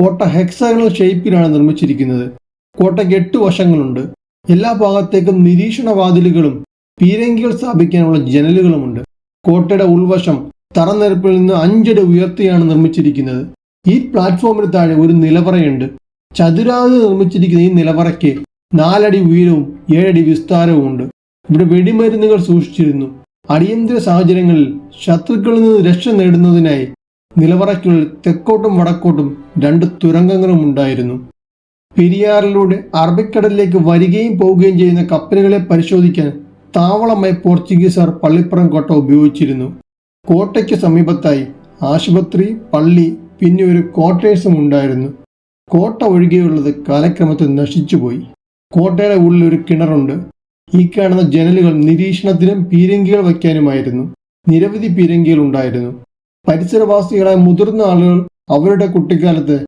കോട്ട ഹെക്സാഗണൽ ഷേപ്പിലാണ് നിർമ്മിച്ചിരിക്കുന്നത്. കോട്ടയ്ക്ക് 8 വശങ്ങളുണ്ട്. എല്ലാ ഭാഗത്തേക്കും നിരീക്ഷണ വാതിലുകളും പീരങ്കികൾ സ്ഥാപിക്കാനുള്ള ജനലുകളുമുണ്ട്. കോട്ടയുടെ ഉൾവശം തറനിരപ്പിൽ നിന്ന് 5 അടി ഉയർത്തിയാണ് നിർമ്മിച്ചിരിക്കുന്നത്. ഈ പ്ലാറ്റ്ഫോമിന് താഴെ ഒരു നിലവറയുണ്ട്. ചതുരാകൃതി നിർമ്മിച്ചിരിക്കുന്ന ഈ നിലവറയ്ക്ക് 4 അടി ഉയരവും 7 അടി വിസ്താരവും ഉണ്ട്. ഇവിടെ വെടിമരുന്നുകൾ സൂക്ഷിച്ചിരുന്നു. അടിയന്തര സാഹചര്യങ്ങളിൽ ശത്രുക്കളിൽ നിന്ന് രക്ഷ നേടുന്നതിനായി നിലവറയ്ക്കുള്ളിൽ തെക്കോട്ടും വടക്കോട്ടും 2 തുരങ്കങ്ങളും ഉണ്ടായിരുന്നു. പെരിയാറിലൂടെ അറബിക്കടലിലേക്ക് വരികയും പോവുകയും ചെയ്യുന്ന കപ്പലുകളെ പരിശോധിക്കാൻ താവളമായി പോർച്ചുഗീസുകാർ പള്ളിപ്പുറം കോട്ട ഉപയോഗിച്ചിരുന്നു. കോട്ടയ്ക്ക് സമീപത്തായി ആശുപത്രി, പള്ളി, പിന്നെ ഒരു ക്വാർട്ടേഴ്സും ഉണ്ടായിരുന്നു. കോട്ട ഒഴികെയുള്ളത് കാലക്രമത്തിൽ നശിച്ചുപോയി. കോട്ടയുടെ ഉള്ളിൽ ഒരു കിണറുണ്ട്. ഈ കാണുന്ന ജനലുകൾ നിരീക്ഷണത്തിനും പീരങ്കികൾ വയ്ക്കാനുമായിരുന്നു. നിരവധി പീരങ്കികൾ ഉണ്ടായിരുന്നു. പരിസരവാസികളായ മുതിർന്ന ആളുകൾ അവരുടെ കുട്ടിക്കാലത്ത്